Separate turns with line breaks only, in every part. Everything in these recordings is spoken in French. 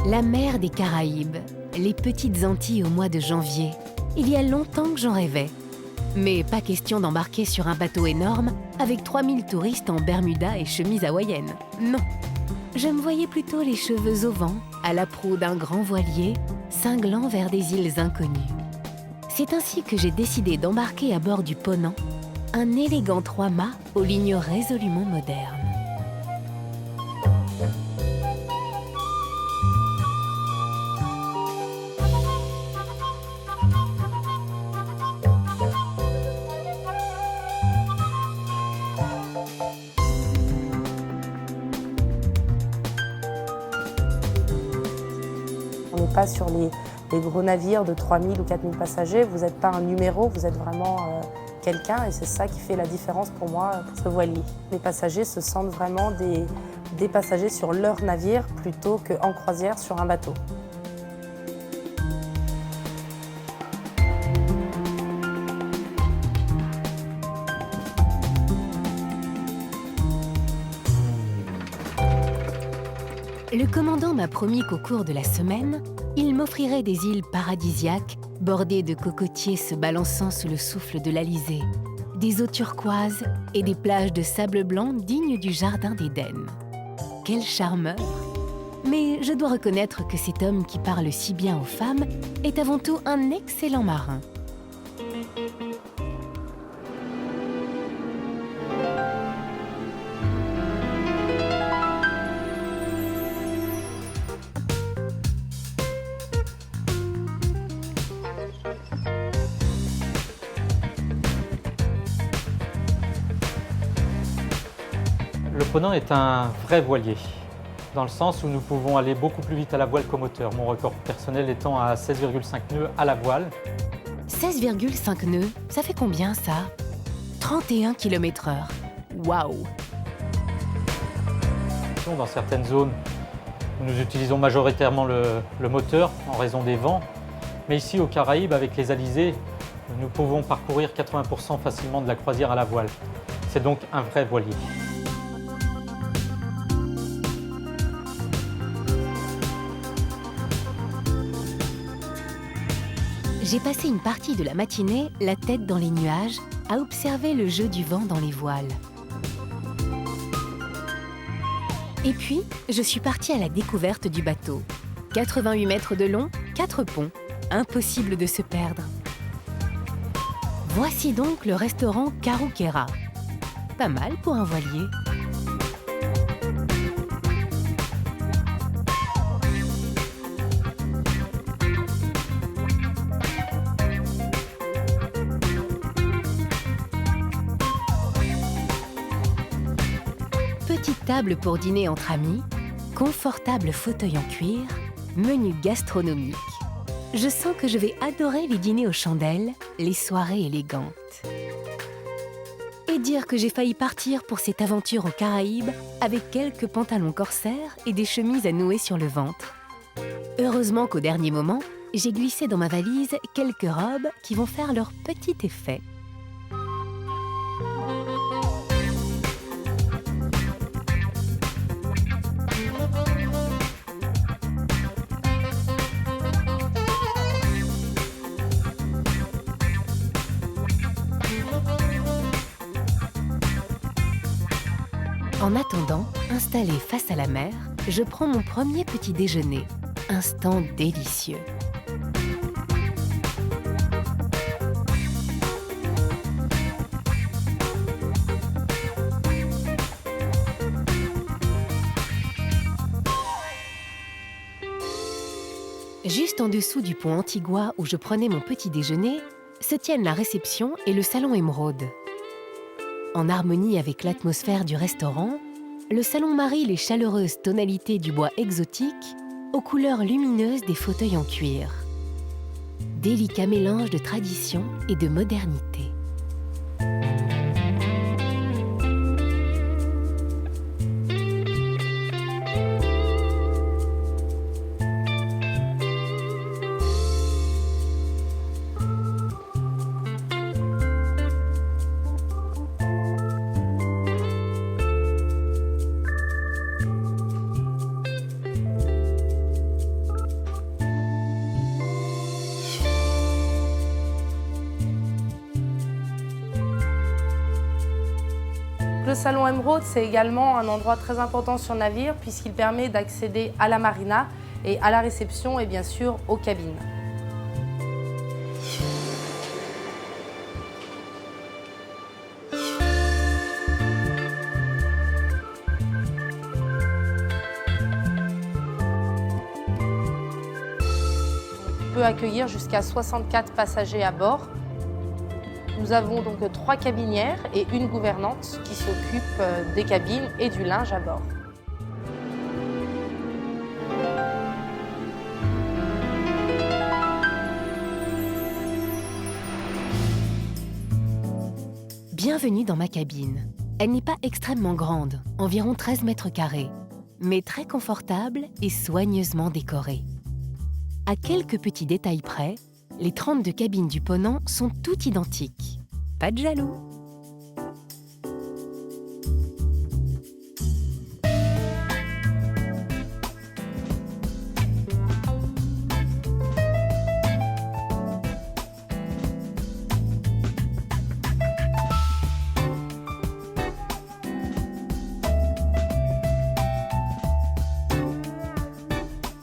La mer des Caraïbes, les petites Antilles au mois de janvier. Il y a longtemps que j'en rêvais. Mais pas question d'embarquer sur un bateau énorme avec 3000 touristes en Bermuda et chemise hawaïenne. Non. Je me voyais plutôt les cheveux au vent, à la proue d'un grand voilier, cinglant vers des îles inconnues. C'est ainsi que j'ai décidé d'embarquer à bord du Ponant, un élégant 3-mâts aux lignes résolument modernes.
On n'est pas sur les gros navires de 3000 ou 4000 passagers, vous n'êtes pas un numéro, vous êtes vraiment quelqu'un et c'est ça qui fait la différence pour moi, pour ce voilier. Les passagers se sentent vraiment des passagers sur leur navire plutôt qu'en croisière sur un bateau.
Le commandant m'a promis qu'au cours de la semaine, il m'offrirait des îles paradisiaques bordées de cocotiers se balançant sous le souffle de l'Alizé, des eaux turquoises et des plages de sable blanc dignes du jardin d'Éden. Quel charmeur! Mais je dois reconnaître que cet homme qui parle si bien aux femmes est avant tout un excellent marin.
Le Ponant est un vrai voilier, dans le sens où nous pouvons aller beaucoup plus vite à la voile qu'au moteur, mon record personnel étant à 16,5 nœuds à la voile.
16,5 nœuds, ça fait combien ça? 31 km/h. Waouh!
Dans certaines zones, nous utilisons majoritairement le moteur en raison des vents, mais ici aux Caraïbes, avec les alizés, nous pouvons parcourir 80% facilement de la croisière à la voile. C'est donc un vrai voilier.
J'ai passé une partie de la matinée, la tête dans les nuages, à observer le jeu du vent dans les voiles. Et puis, je suis partie à la découverte du bateau. 88 mètres de long, 4 ponts. Impossible de se perdre. Voici donc le restaurant Karuquera. Pas mal pour un voilier. Petite table pour dîner entre amis, confortable fauteuil en cuir, menu gastronomique. Je sens que je vais adorer les dîners aux chandelles, les soirées élégantes. Et dire que j'ai failli partir pour cette aventure aux Caraïbes avec quelques pantalons corsaires et des chemises à nouer sur le ventre. Heureusement qu'au dernier moment, j'ai glissé dans ma valise quelques robes qui vont faire leur petit effet. En attendant, installé face à la mer, je prends mon premier petit déjeuner. Instant délicieux. Juste en dessous du pont Antigua où je prenais mon petit déjeuner, se tiennent la réception et le salon émeraude. En harmonie avec l'atmosphère du restaurant, le salon marie les chaleureuses tonalités du bois exotique aux couleurs lumineuses des fauteuils en cuir. Délicat mélange de tradition et de modernité.
le salon Emeraude, c'est également un endroit très important sur le navire puisqu'il permet d'accéder à la marina et à la réception et bien sûr aux cabines. On peut accueillir jusqu'à 64 passagers à bord. Nous avons donc 3 cabinières et une gouvernante qui s'occupe des cabines et du linge à bord.
Bienvenue dans ma cabine. Elle n'est pas extrêmement grande, environ 13 mètres carrés, mais très confortable et soigneusement décorée. À quelques petits détails près, les 32 cabines du Ponant sont toutes identiques. Pas de jaloux.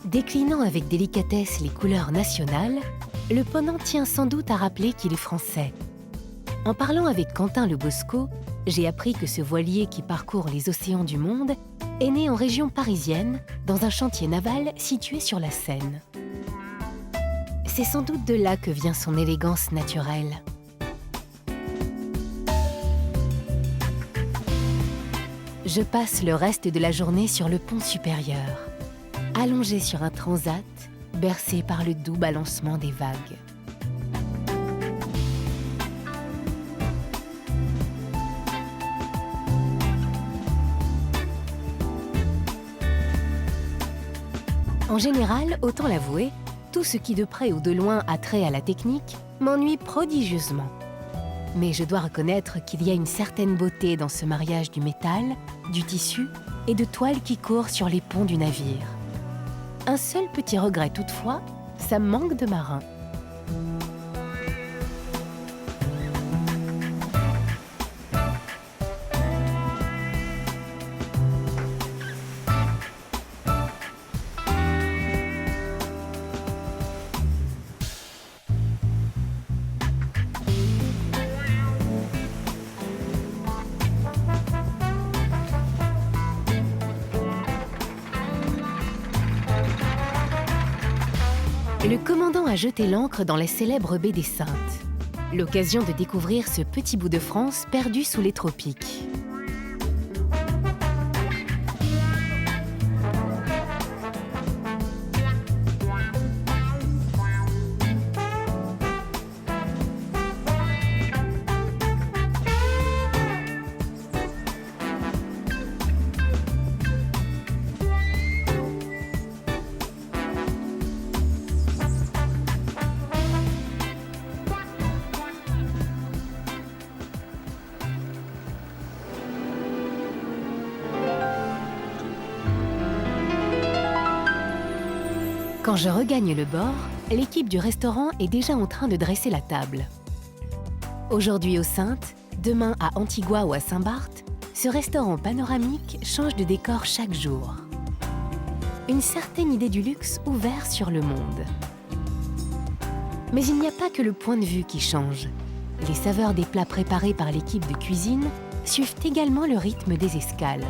Déclinant avec délicatesse les couleurs nationales, le Ponant tient sans doute à rappeler qu'il est français. En parlant avec Quentin Le Bosco, j'ai appris que ce voilier qui parcourt les océans du monde est né en région parisienne, dans un chantier naval situé sur la Seine. C'est sans doute de là que vient son élégance naturelle. Je passe le reste de la journée sur le pont supérieur, allongé sur un transat, bercé par le doux balancement des vagues. En général, autant l'avouer, tout ce qui de près ou de loin a trait à la technique m'ennuie prodigieusement. Mais je dois reconnaître qu'il y a une certaine beauté dans ce mariage du métal, du tissu et de toile qui court sur les ponts du navire. Un seul petit regret toutefois, ça manque de marins. Le commandant a jeté l'ancre dans la célèbre baie des Saintes. L'occasion de découvrir ce petit bout de France perdu sous les tropiques. Quand je regagne le bord, l'équipe du restaurant est déjà en train de dresser la table. Aujourd'hui aux Saintes, demain à Antigua ou à Saint-Barth, ce restaurant panoramique change de décor chaque jour. Une certaine idée du luxe ouvert sur le monde. Mais il n'y a pas que le point de vue qui change. Les saveurs des plats préparés par l'équipe de cuisine suivent également le rythme des escales.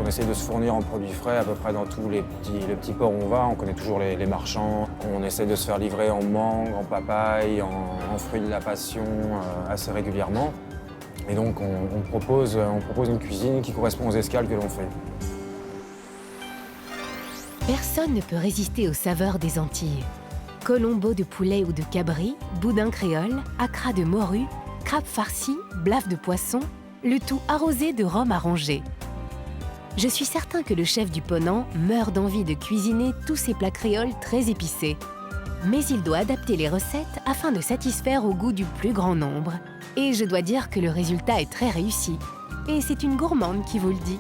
On essaie de se fournir en produits frais à peu près dans tous les petits ports où on va. On connaît toujours les marchands. On essaie de se faire livrer en mangue, en papaye, en fruits de la passion assez régulièrement. Et donc on propose une cuisine qui correspond aux escales que l'on fait.
Personne ne peut résister aux saveurs des Antilles. Colombo de poulet ou de cabri, boudin créole, accra de morue, crabe farci, blaf de poisson, le tout arrosé de rhum arrangé. Je suis certain que le chef du Ponant meurt d'envie de cuisiner tous ses plats créoles très épicés. Mais il doit adapter les recettes afin de satisfaire au goût du plus grand nombre. Et je dois dire que le résultat est très réussi. Et c'est une gourmande qui vous le dit.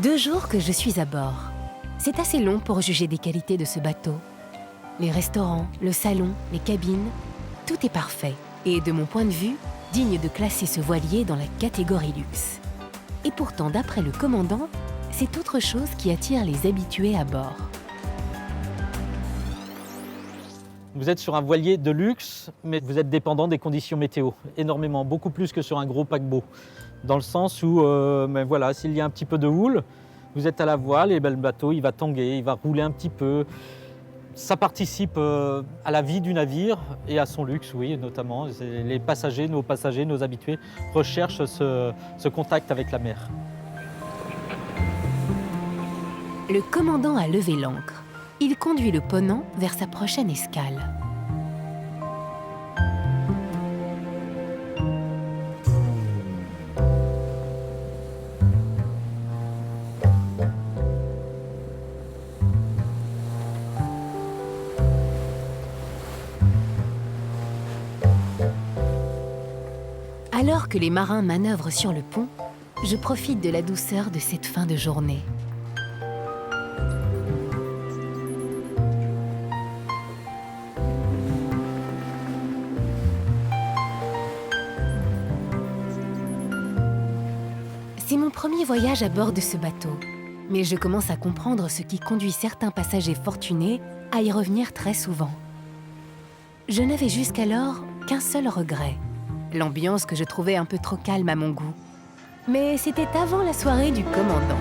Deux jours que je suis à bord. C'est assez long pour juger des qualités de ce bateau. Les restaurants, le salon, les cabines, tout est parfait. Et de mon point de vue, digne de classer ce voilier dans la catégorie luxe. Et pourtant, d'après le commandant, c'est autre chose qui attire les habitués à bord.
Vous êtes sur un voilier de luxe, mais vous êtes dépendant des conditions météo, énormément, beaucoup plus que sur un gros paquebot. Dans le sens où, voilà, s'il y a un petit peu de houle, vous êtes à la voile et le bateau il va tanguer, il va rouler un petit peu. Ça participe à la vie du navire et à son luxe, oui, notamment. Les passagers, nos habitués, recherchent ce contact avec la mer.
Le commandant a levé l'ancre. Il conduit le Ponant vers sa prochaine escale. Alors que les marins manœuvrent sur le pont, je profite de la douceur de cette fin de journée. C'est mon premier voyage à bord de ce bateau, mais je commence à comprendre ce qui conduit certains passagers fortunés à y revenir très souvent. Je n'avais jusqu'alors qu'un seul regret, l'ambiance que je trouvais un peu trop calme à mon goût. Mais c'était avant la soirée du commandant.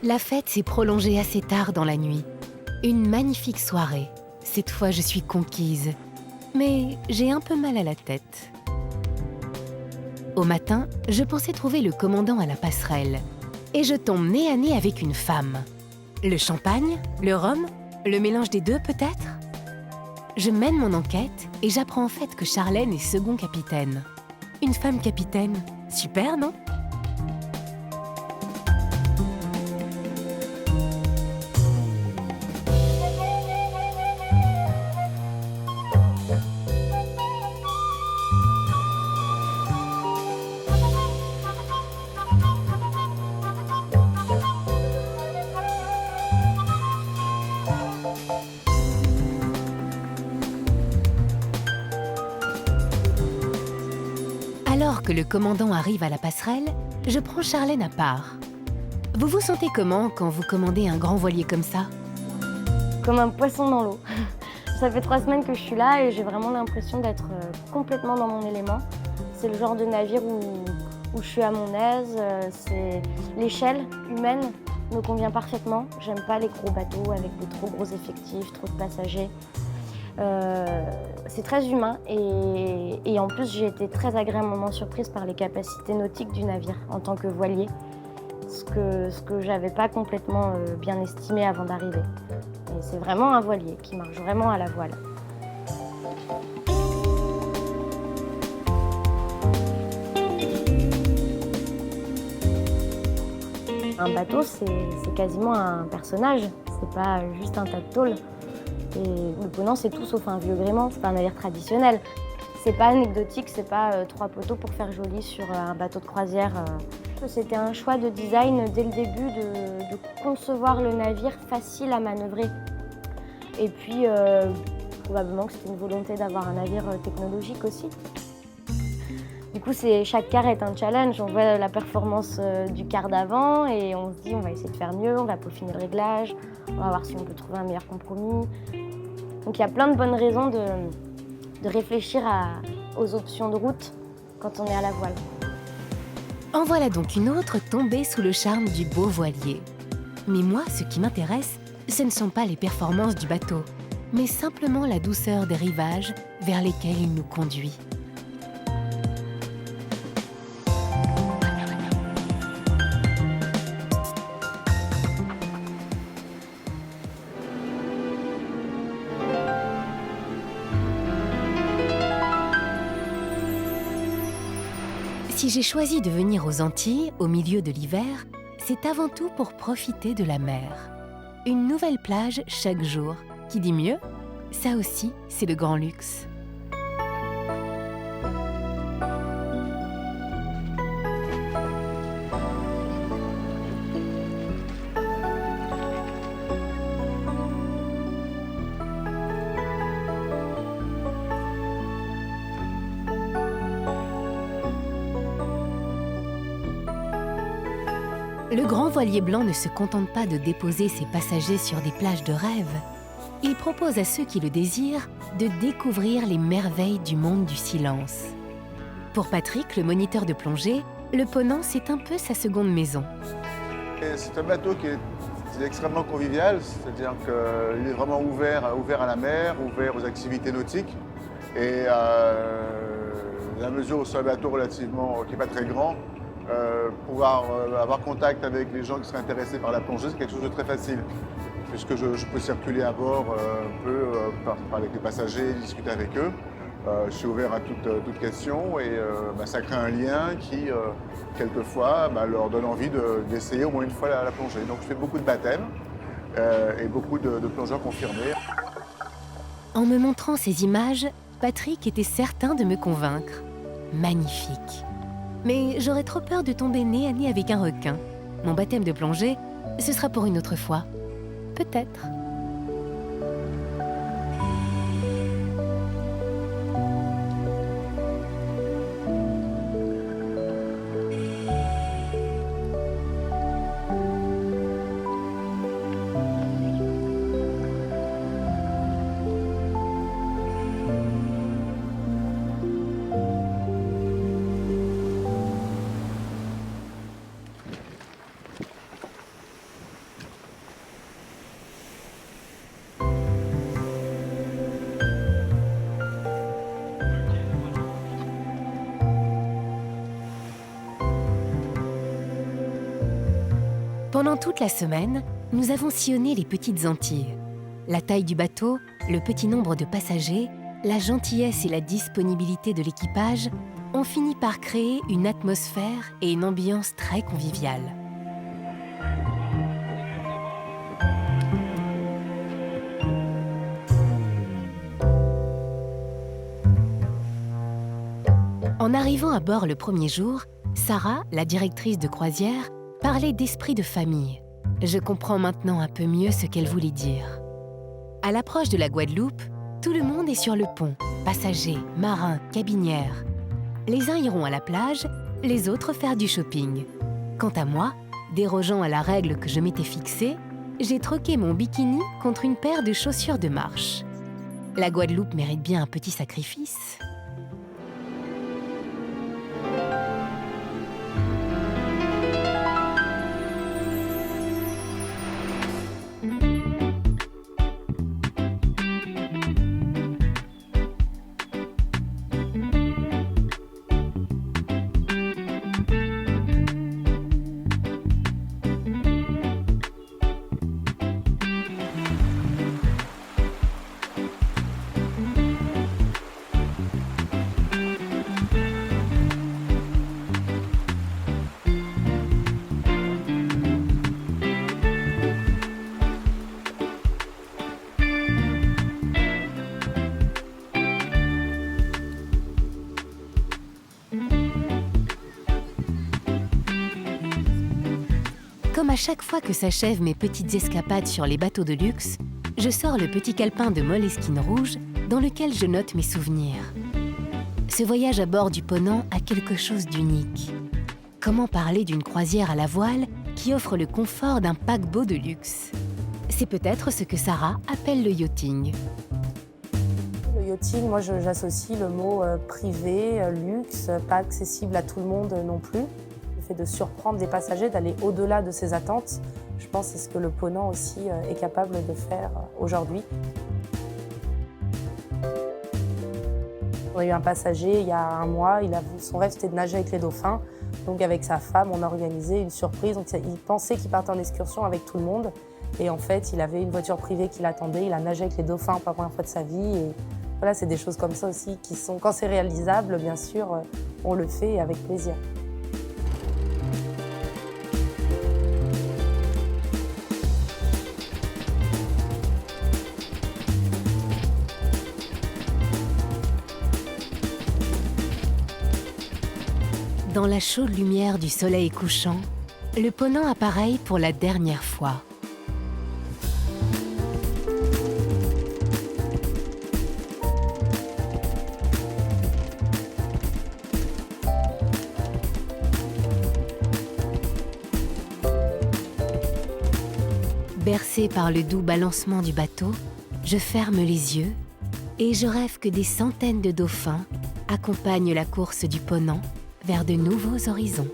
La fête s'est prolongée assez tard dans la nuit. Une magnifique soirée. Cette fois, je suis conquise. Mais j'ai un peu mal à la tête. Au matin, je pensais trouver le commandant à la passerelle. Et je tombe nez à nez avec une femme. Le champagne? Le rhum? Le mélange des deux, peut-être? Je mène mon enquête et j'apprends en fait que Charlène est second capitaine. Une femme capitaine, super, non? Alors que le commandant arrive à la passerelle, je prends Charlène à part. Vous vous sentez comment quand vous commandez un grand voilier comme ça?
Comme un poisson dans l'eau. Ça fait 3 semaines que je suis là et j'ai vraiment l'impression d'être complètement dans mon élément. C'est le genre de navire où je suis à mon aise. L'échelle humaine me convient parfaitement. J'aime pas les gros bateaux avec des trop gros effectifs, trop de passagers. C'est très humain et en plus j'ai été très agréablement surprise par les capacités nautiques du navire en tant que voilier, ce que j'avais pas complètement bien estimé avant d'arriver. Et c'est vraiment un voilier qui marche vraiment à la voile. Un bateau, c'est quasiment un personnage, c'est pas juste un tas de tôle. Et le Ponant, c'est tout sauf un vieux gréement, c'est pas un navire traditionnel. C'est pas anecdotique, c'est pas 3 poteaux pour faire joli sur un bateau de croisière. C'était un choix de design dès le début de concevoir le navire facile à manœuvrer. Et puis, probablement que c'était une volonté d'avoir un navire technologique aussi. Du coup, chaque quart est un challenge. On voit la performance du quart d'avant et on se dit on va essayer de faire mieux, on va peaufiner le réglage, on va voir si on peut trouver un meilleur compromis. Donc il y a plein de bonnes raisons de réfléchir aux options de route quand on est à la voile.
En voilà donc une autre tombée sous le charme du beau voilier. Mais moi, ce qui m'intéresse, ce ne sont pas les performances du bateau, mais simplement la douceur des rivages vers lesquels il nous conduit. Si j'ai choisi de venir aux Antilles au milieu de l'hiver, c'est avant tout pour profiter de la mer. Une nouvelle plage chaque jour. Qui dit mieux? Ça aussi, c'est le grand luxe. Le grand voilier blanc ne se contente pas de déposer ses passagers sur des plages de rêve. Il propose à ceux qui le désirent de découvrir les merveilles du monde du silence. Pour Patrick, le moniteur de plongée, le Ponant, c'est un peu sa seconde maison.
C'est un bateau qui est extrêmement convivial, c'est-à-dire qu'il est vraiment ouvert à la mer, ouvert aux activités nautiques. Et la mesure où c'est un bateau relativement qui n'est pas très grand, pouvoir avoir contact avec les gens qui seraient intéressés par la plongée, c'est quelque chose de très facile. Puisque je peux circuler à bord un peu, parler avec les passagers, discuter avec eux. Je suis ouvert à toute question et ça crée un lien qui, quelquefois, leur donne envie d'essayer au moins une fois la plongée. Donc je fais beaucoup de baptêmes et beaucoup de plongeurs confirmés.
En me montrant ces images, Patrick était certain de me convaincre. Magnifique. Mais j'aurais trop peur de tomber nez à nez avec un requin. Mon baptême de plongée, ce sera pour une autre fois. Peut-être. Pendant toute la semaine, nous avons sillonné les petites Antilles. La taille du bateau, le petit nombre de passagers, la gentillesse et la disponibilité de l'équipage ont fini par créer une atmosphère et une ambiance très conviviale. En arrivant à bord le premier jour, Sarah, la directrice de croisière, parlait d'esprit de famille. Je comprends maintenant un peu mieux ce qu'elle voulait dire. À l'approche de la Guadeloupe, tout le monde est sur le pont. Passagers, marins, cabinières. Les uns iront à la plage, les autres faire du shopping. Quant à moi, dérogeant à la règle que je m'étais fixée, j'ai troqué mon bikini contre une paire de chaussures de marche. La Guadeloupe mérite bien un petit sacrifice. Comme à chaque fois que s'achèvent mes petites escapades sur les bateaux de luxe, je sors le petit calepin de Moleskine rouge dans lequel je note mes souvenirs. Ce voyage à bord du Ponant a quelque chose d'unique. Comment parler d'une croisière à la voile qui offre le confort d'un paquebot de luxe? C'est peut-être ce que Sarah appelle le yachting.
Le yachting, moi j'associe le mot privé, luxe, pas accessible à tout le monde non plus. Le fait de surprendre des passagers, d'aller au-delà de ses attentes, je pense que c'est ce que le Ponant aussi est capable de faire aujourd'hui. On a eu un passager il y a un mois, son rêve c'était de nager avec les dauphins. Donc avec sa femme, on a organisé une surprise. Donc, il pensait qu'il partait en excursion avec tout le monde. Et en fait, il avait une voiture privée qui l'attendait. Il a nagé avec les dauphins pour la première fois de sa vie. Et voilà, c'est des choses comme ça aussi qui sont, quand c'est réalisable, bien sûr, on le fait avec plaisir.
Dans la chaude lumière du soleil couchant, le Ponant appareille pour la dernière fois. Bercé par le doux balancement du bateau, je ferme les yeux et je rêve que des centaines de dauphins accompagnent la course du Ponant vers de nouveaux horizons.